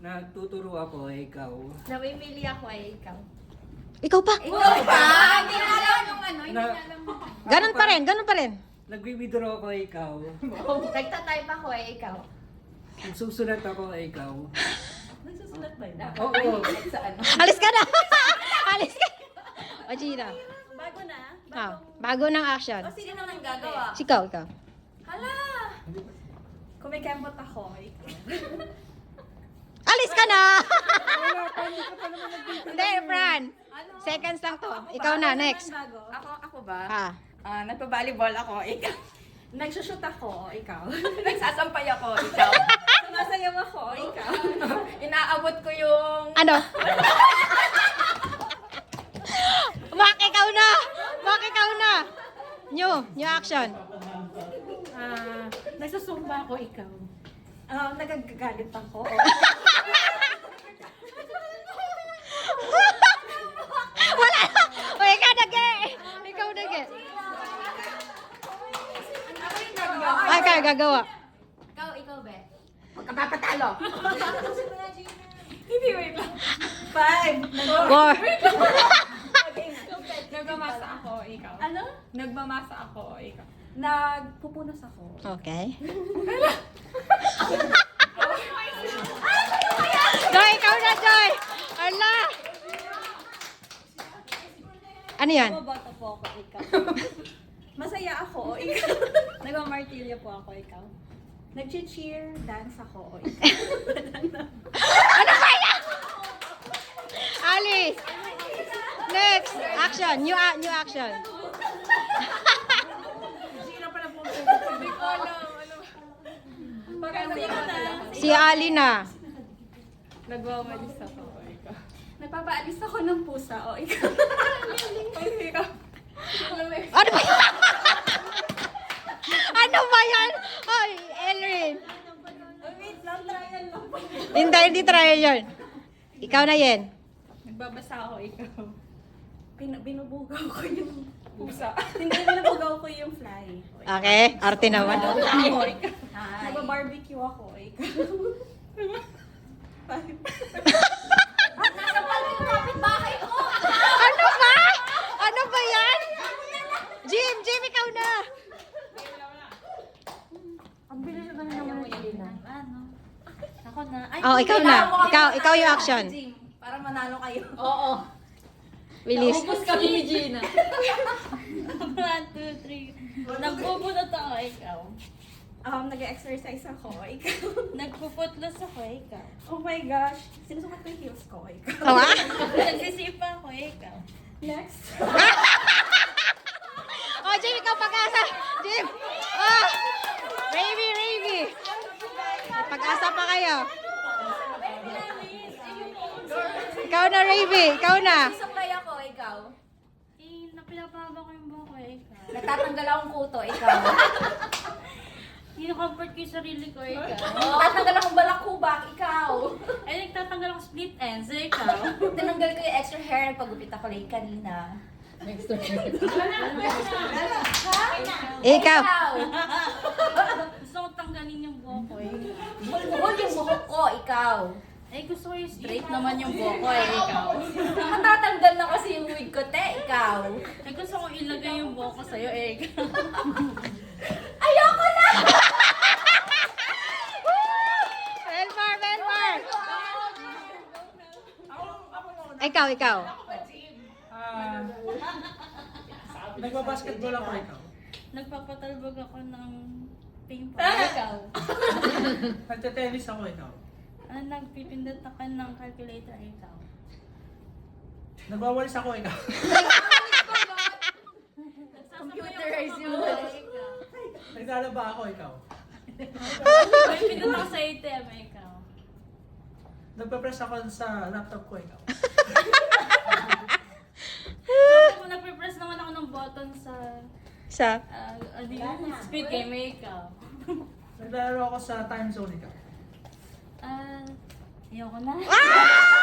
Nagtuturo ako, ikaw. Namimili ako ay ikaw. Ikaw pa. Ikaw pa? Hindi na alam yung ano, hindi Na- na alam. Ganun pa rin, ganun pa rin. Nagwi-withdraw ako, ikaw. Nagtatype ako ay ikaw. Nagsusulat ako, ikaw. Nagsusulat ba yun? Oo. Sa ano? Alis ka na. Alis ka. O, Gina. Bago na? Ah, bago ng action. O sino nang gagawa? Ikaw, ikaw. Hala! Kung may kembot ako, ikaw. Alis ka na. Wala pa, hindi ka pa naman nag-withdraw. Hindi, Fran. Ano? Seconds lang to. Ikaw na, next. Ako ba? Ha. Nagpa-volleyball ako, ikaw. Nagsushoot ako, ikaw. Nagsasampay ako, ikaw. Sumasayaw ako, ikaw. Inaabot ko yung... Ano? Mak, ikaw na. Mak, ikaw na. New action. Nagsusumba ako, ikaw. Nagagagalit ako. Wala. O, ikaw nage. Ikaw nage. Ay, kaya gagawa. Ikaw, be. Huwag ka papatalo. Hindi, wait lang. 5. 4. Nagmamasa ako, ikaw. Ano? Nagmamasa ako, ikaw. Nagpupunos ako. Okay. Joy, ikaw na, Joy. Ala. Ano yan? Bumabata po ako, ikaw. Masaya ako, ikaw. Nagmamartilya po ako, ikaw. Nag-cheer, dance ako, ikaw. Ano ba yan? Alice. Next. Action. New action. Hindi ko alam, ano. Si Ali na. Nagwawalis ako, ikaw. Nagpapaalis ako ng pusa, o ikaw. Ikaw. Ano ba yan? Ano ba yan? Ay, Elrin. Wait lang, trial lang po. Hindi try yun. Ikaw na yan. Nagbabasa ako, ikaw. Binubugaw ko yung pusa. Hindi, binubugaw ko yung fly. Okay, arte naman. Ako, ikaw. Nagba-barbecue ako, ikaw. Nasa palmi yung kapitbahay ko! Ano ba? Ano ba yan? Jim, ikaw na. Ang bilis na naman yung Ako na. Ay, Oh, ikaw na. Ikaw yung action. Jim, para manalo kayo. Oo. Bilis. Naubos kami ni Gina. 1, 2, 3. Nagbubunot ako, ikaw. Nag-exercise ako, ikaw. Nagpuputlos ako, ikaw. Oh my gosh. Sinusukat ko yung heels ko, ikaw. Tawa? Nagsisipa ako, ikaw. Next. Oh, Jim, ikaw pag-asa. Jim. Oh. Ravy. Pag-asa pa kayo. Ikaw na, Ravy. Ikaw na. Suklay ako, ikaw. Napinapahaba ko yung buhok ko ikaw. Nagtatanggal akong kuto, ikaw. Kino-comfort ko yung sarili ko ikaw. Nagtatanggal akong balakubak, ikaw. Ay, nagtatanggal ako split ends ikaw. Tinanggal ko yung extra hair pag-gupit ako late kanina. Ikaw. Gusto ko tanggalin yung buhok ko ikaw. Buhol yung buhok ko, ikaw. Ay, gusto ko yung straight naman yung buhok ko ikaw. Matatanggal na kasi yung wig ko, te, ikaw. Ay, gusto ko ilagay yung buhok ko sa'yo ikaw. Ayoko na! Belmar. Ikaw. Nagbabasketball ako, ikaw. Nagpapatalbog ako ng ping pong ikaw. Nagte-tennis ako, ikaw. Nagpipindot ako ng calculator ikaw. Nagwawalis ako, ikaw. Computerized yung Naglalaba ako, ikaw. Nagpipindot ako sa ATM ikaw. Nagpa-press ako sa laptop ko, ikaw. Nagpe-press naman ako ng button sa Sa? speed game ikaw. Naglalaro ako sa time zone, ikaw. Ayoko na. Ah!